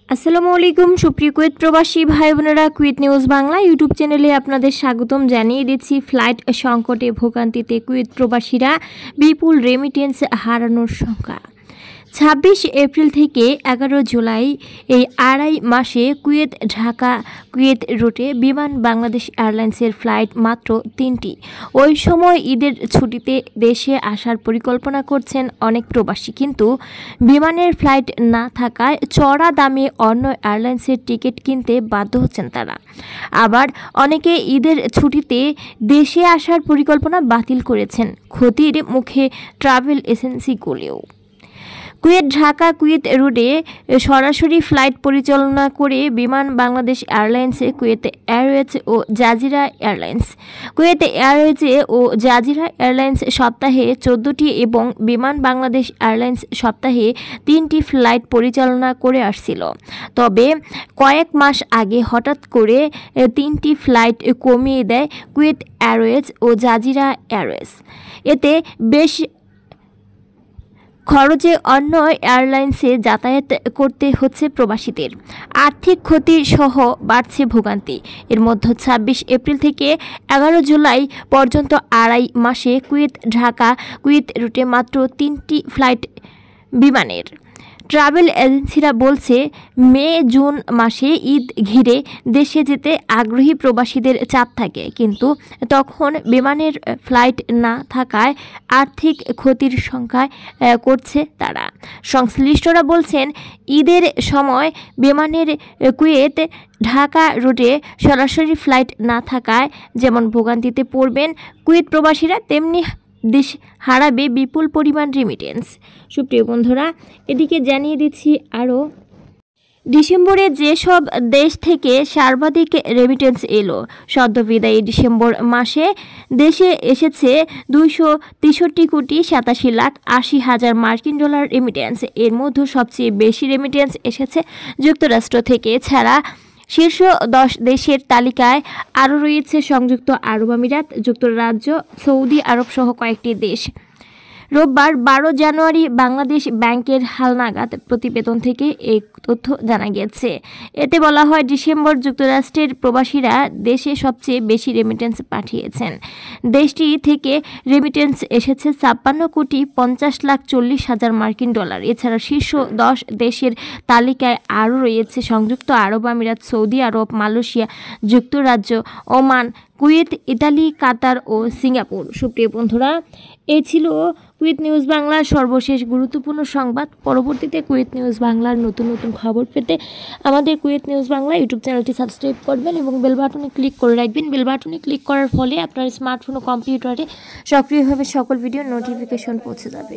আসসালামু আলাইকুম সুপ্রিয় কুয়েত প্রবাসী ভাই বোনেরা, কুয়েত নিউজ বাংলা ইউটিউব চ্যানেলে আপনাদের স্বাগতম জানিয়ে দিচ্ছি। ফ্লাইট সংকটে ভোগান্তিতে কুয়েত প্রবাসীরা, বিপুল রেমিটেন্স হারানোর সংখ্যা। 26 এপ্রিল থেকে 11 জুলাই এই আড়াই মাসে কুয়েত ঢাকা কুয়েত রুটে বিমান বাংলাদেশ এয়ারলাইন্সের ফ্লাইট মাত্র 3টি। ওই সময় ঈদের ছুটিতে দেশে আসার পরিকল্পনা করছেন অনেক প্রবাসী, কিন্তু বিমানের ফ্লাইট না থাকায় চড়া দামে অন্য এয়ারলাইন্সের টিকিট কিনতে বাধ্য হচ্ছেন তারা। আবার অনেকে ঈদের ছুটিতে দেশে আসার পরিকল্পনা বাতিল করেছেন। ক্ষতির মুখে ট্রাভেল এজেন্সিগুলিও। কুয়েত ঢাকা কুয়েত রুটে সরাসরি ফ্লাইট পরিচালনা করে বিমান বাংলাদেশ এয়ারলাইন্সে কুয়েত এয়ারওয়েজ ও জাজিরা এয়ারলাইন্স। কুয়েত এয়ারওয়েজ ও জাজিরা এয়ারলাইন্স সপ্তাহে 14টি এবং বিমান বাংলাদেশ এয়ারলাইন্স সপ্তাহে 3টি ফ্লাইট পরিচালনা করে আসছিল। তবে কয়েক মাস আগে হঠাৎ করে 3টি ফ্লাইট কমিয়ে দেয় কুয়েত এয়ারওয়েজ ও জাজিরা এয়ারওয়েজ। এতে বেশ খরচে অন্য এয়ারলাইন্সে যাতায়াত করতে হচ্ছে প্রবাসীদের। আর্থিক ক্ষতি সহ বাড়ছে ভোগান্তি। এর মধ্যে 26 এপ্রিল থেকে 11 জুলাই পর্যন্ত আড়াই মাসে কুয়েত ঢাকা কুয়েত রুটে মাত্র 3টি ফ্লাইট বিমানের। ট্রাভেল এজেন্সিরা বলছে, মে জুন মাসে ঈদ ঘিরে দেশে যেতে আগ্রহী প্রবাসীদের চাপ থাকে, কিন্তু তখন বিমানের ফ্লাইট না থাকায় আর্থিক ক্ষতির সংখ্যায় করছে তারা। সংশ্লিষ্টরা বলছেন, ঈদের সময় বিমানের কুয়েত ঢাকা রুটে সরাসরি ফ্লাইট না থাকায় যেমন ভোগান্তিতে পড়বেন কুয়েত প্রবাসীরা, তেমনি দেশ হারাবে বিপুল পরিমাণ রেমিটেন্স। সুপ্রিয় বন্ধুরা, এদিকে জানিয়ে দিচ্ছি আরও, ডিসেম্বরে যেসব দেশ থেকে সর্বাধিক রেমিটেন্স এলো। সদ্য বিদায়ী ডিসেম্বর মাসে দেশে এসেছে 263,87,80,000 মার্কিন ডলার রেমিটেন্স। এর মধ্যে সবচেয়ে বেশি রেমিটেন্স এসেছে যুক্তরাষ্ট্র থেকে। ছাড়া শীর্ষ 10 দেশের তালিকায় আরও রয়েছে সংযুক্ত আরব আমিরাত, যুক্তরাজ্য, সৌদি আরব সহ কয়েকটি দেশ। রোববার 12 জানুয়ারি বাংলাদেশ ব্যাংকের হালনাগাদ প্রতিবেদন থেকে এই তথ্য জানা গেছে। এতে বলা হয়, ডিসেম্বর যুক্তরাষ্ট্রের প্রবাসীরা দেশে সবচেয়ে বেশি রেমিটেন্স পাঠিয়েছেন। দেশটি থেকে রেমিটেন্স এসেছে 56,50,40,000 মার্কিন ডলার। এছাড়া শীর্ষ 10 দেশের তালিকায় আরও রয়েছে সংযুক্ত আরব আমিরাত, সৌদি আরব, মালয়েশিয়া, যুক্তরাজ্য, ওমান, কুয়েত, ইতালি, কাতার ও সিঙ্গাপুর। সুপ্রিয় বন্ধুরা, এই ছিল কুয়েত নিউজ বাংলার সর্বশেষ গুরুত্বপূর্ণ সংবাদ। পরবর্তীতে কুয়েত নিউজ বাংলার নতুন নতুন খবর পেতে আমাদের কুয়েত নিউজ বাংলা ইউটিউব চ্যানেলটি সাবস্ক্রাইব করবেন এবং বেল বাটনে ক্লিক করে রাখবেন। বেল বাটনে ক্লিক করার ফলে আপনার স্মার্টফোন ও কম্পিউটারে সক্রিয়ভাবে সকল ভিডিও নোটিফিকেশন পৌঁছে যাবে।